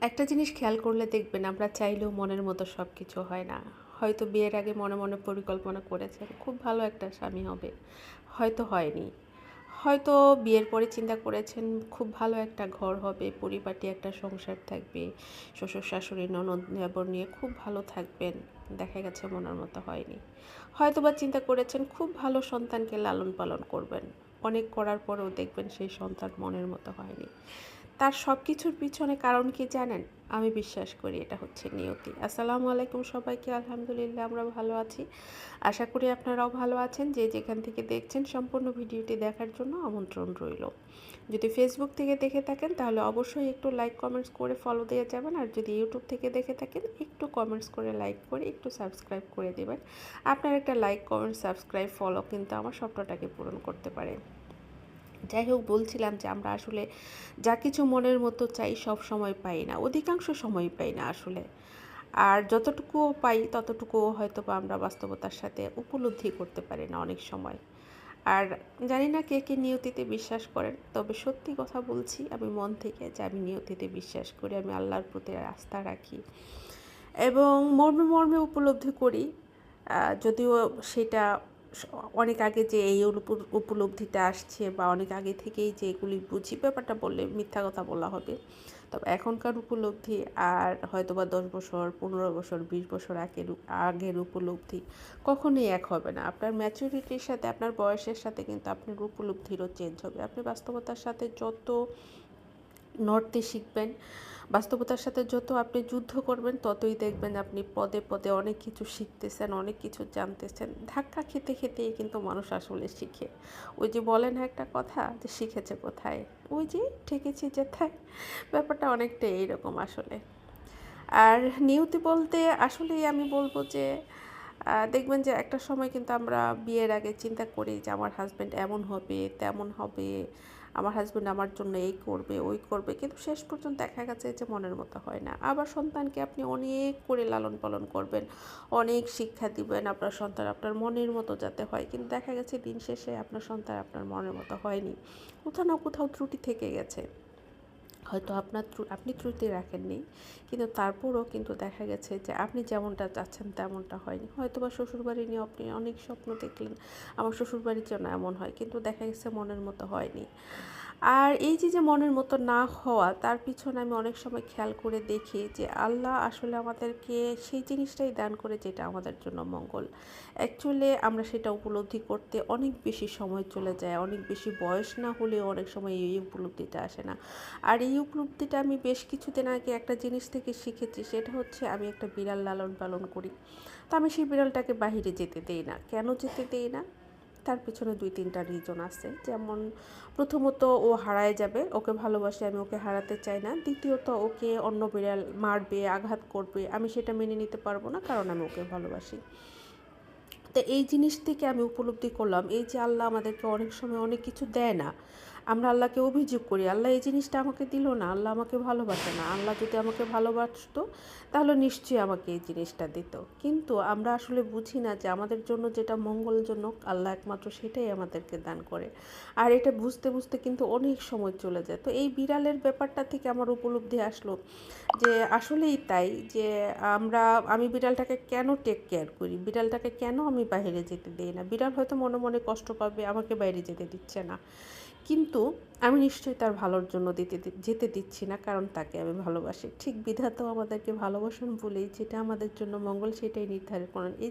একটা জিনিস খেয়াল করলে দেখবেন আমরা চাইলেও মনের মতো সব কিছু হয় না। হয়তো বিয়ের আগে মনে মনে পরিকল্পনা করেছেন খুব ভালো একটা স্বামী হবে, হয়তো হয়নি। হয়তো বিয়ের পরে চিন্তা করেছেন খুব ভালো একটা ঘর হবে, পরিপাটি একটা সংসার থাকবে, শ্বশুর শাশুড়ি ননদ দেবর নিয়ে খুব ভালো থাকবেন, দেখা গেছে মনের মতো হয়নি। হয়তো বা চিন্তা করেছেন খুব ভালো সন্তানকে লালন পালন করবেন, অনেক করার পরেও দেখবেন সেই সন্তান মনের মতো হয়নি। তার সব কিছুর পিছনে কারণ কি জানেন? আমি বিশ্বাস করি এটা হচ্ছে নিয়তি। আসসালামু আলাইকুম সবাইকে, আলহামদুলিল্লাহ আমরা ভালো আছি। আশা করি আপনারাও ভালো আছেন। যে যেখান থেকে দেখছেন সম্পূর্ণ ভিডিওটি দেখার জন্য আমন্ত্রণ রইল। যদি ফেসবুক থেকে দেখে থাকেন তাহলে অবশ্যই একটু লাইক কমেন্টস করে ফলো দিয়ে যাবেন, আর যদি ইউটিউব থেকে দেখে থাকেন একটু কমেন্টস করে লাইক করে একটু সাবস্ক্রাইব করে দেবেন। আপনার একটা লাইক কমেন্ট সাবস্ক্রাইব ফলো কিন্তু আমার স্বপ্নটাকে পূরণ করতে পারে। যাই হোক, বলছিলাম যে আমরা আসলে যা কিছু মনের মতো চাই সব সময় পাই না, অধিকাংশ সময় পাই না আসলে। আর যতটুকুও পাই ততটুকুও হয়তো বা আমরা বাস্তবতার সাথে উপলব্ধি করতে পারি না অনেক সময়। আর জানি না কে কে নিয়তিতে বিশ্বাস করেন, তবে সত্যি কথা বলছি আমি মন থেকে যে আমি নিয়তিতে বিশ্বাস করি, আমি আল্লাহর প্রতি আস্থা রাখি এবং মর্মে মর্মে উপলব্ধি করি। যদিও সেটা অনেক আগে যে এই উপলব্ধিটা আসছে বা অনেক আগে থেকেই যে এগুলি বুঝি, ব্যাপারটা বললে মিথ্যা কথা বলা হবে। তবে এখনকার উপলব্ধি আর হয়তো বা 10 বছর 15 বছর 20 বছর আগের উপলব্ধি কখনোই এক হবে না। আপনার ম্যাচুরিটির সাথে আপনার বয়সের সাথে কিন্তু আপনার উপলব্ধিরও চেঞ্জ হবে। আপনি বাস্তবতার সাথে যত নড়তে শিখবেন, বাস্তবতার সাথে যত আপনি যুদ্ধ করবেন ততই দেখবেন আপনি পদে পদে অনেক কিছু শিখতেছেন, অনেক কিছু জানতেছেন। ধাক্কা খেতে খেতেই কিন্তু মানুষ আসলে শিখে। ওই যে বলে না একটা কথা যে শিখেছে কোথায়, ওই যে ঠেকেছি যেথায়, ব্যাপারটা অনেকটা এইরকম আসলে। আর নিয়তি বলতে আসলেই আমি বলবো যে দেখবেন যে একটা সময় কিন্তু আমরা বিয়ের আগে চিন্তা করি যে আমার হাজব্যান্ড এমন হবে তেমন হবে, আমার হাজব্যান্ড আমার জন্য এই করবে ওই করবে, কিন্তু শেষ পর্যন্ত দেখা গেছে যে মনের মতো হয় না। আবার সন্তানকে আপনি অনেক করে লালন পালন করবেন, অনেক শিক্ষা দিবেন আপনার সন্তান আপনার মনের মতো যাতে হয়, কিন্তু দেখা গেছে দিন শেষে আপনার সন্তান আপনার মনের মতো হয়নি, কোথাও না কোথাও ত্রুটি থেকে গেছে। হয়তো আপনি ত্রুটি রাখেননি, কিন্তু তারপরও কিন্তু দেখা গেছে যে আপনি যেমনটা চাচ্ছেন তেমনটা হয়নি। হয়তো বা শ্বশুরবাড়ি নিয়ে আপনি অনেক স্বপ্ন দেখলেন, আমার শ্বশুরবাড়ির জন্য এমন হয়, কিন্তু দেখা গেছে মনের মতো হয়নি। আর এই যে মনের মতো না হওয়া, তার পিছনে আমি অনেক সময় খেয়াল করে দেখি যে আল্লাহ আসলে আমাদেরকে সেই জিনিসটাই দান করে যেটা আমাদের জন্য মঙ্গল। অ্যাকচুয়ালি আমরা সেটা উপলব্ধি করতে অনেক বেশি সময় চলে যায়, অনেক বেশি বয়স না হলেও অনেক সময় এই উপলব্ধিটা আসে না। আর এই উপলব্ধিটা আমি বেশ কিছুদিন আগে একটা জিনিস থেকে শিখেছি, সেটা হচ্ছে আমি একটা বিড়াল লালন পালন করি। তো আমি সেই বিড়ালটাকে বাহিরে যেতে দেই না। কেন যেতে দেই না? তার পেছনে 2-3টা রিজন আছে। যেমন প্রথমত ও হারায় যাবে, ওকে ভালোবাসি আমি, ওকে হারাতে চাই না। দ্বিতীয়ত ওকে অন্য বিড়াল মারবে, আঘাত করবে, আমি সেটা মেনে নিতে পারবো না, কারণ আমি ওকে ভালোবাসি। তো এই জিনিস থেকে আমি উপলব্ধি করলাম এই যে আল্লাহ আমাদেরকে অনেক সময় অনেক কিছু দেয় না, আমরা আল্লাহকে অভিযোগ করি আল্লাহ এই জিনিসটা আমাকে দিল না, আল্লাহ আমাকে ভালোবাসে না। আল্লাহ যদি আমাকে ভালোবাসতো তাহলে নিশ্চয়ই আমাকে এই জিনিসটা দিত। কিন্তু আমরা আসলে বুঝি না যে আমাদের জন্য যেটা মঙ্গলজনক আল্লাহ একমাত্র সেটাই আমাদেরকে দান করে। আর এটা বুঝতে বুঝতে কিন্তু অনেক সময় চলে যায়। তো এই বিড়ালের ব্যাপারটা থেকে আমার উপলব্ধি আসলো যে আসলেই তাই, যে আমি বিড়ালটাকে কেন টেক কেয়ার করি, বিড়ালটাকে কেন আমি বাইরে যেতে দিই না। বিড়াল হয়তো মনে মনে কষ্ট পাবে, আমাকে বাইরে যেতে দিচ্ছে না, কিন্তু আমি নিশ্চয়ই তার ভালোর জন্য যেতে দিচ্ছি না, কারণ তাকে আমি ভালোবাসি। ঠিক বিধাতাও আমাদেরকে ভালোবাসেন বলেই যেটা আমাদের জন্য মঙ্গল সেটাই নির্ধারণ করেন। এই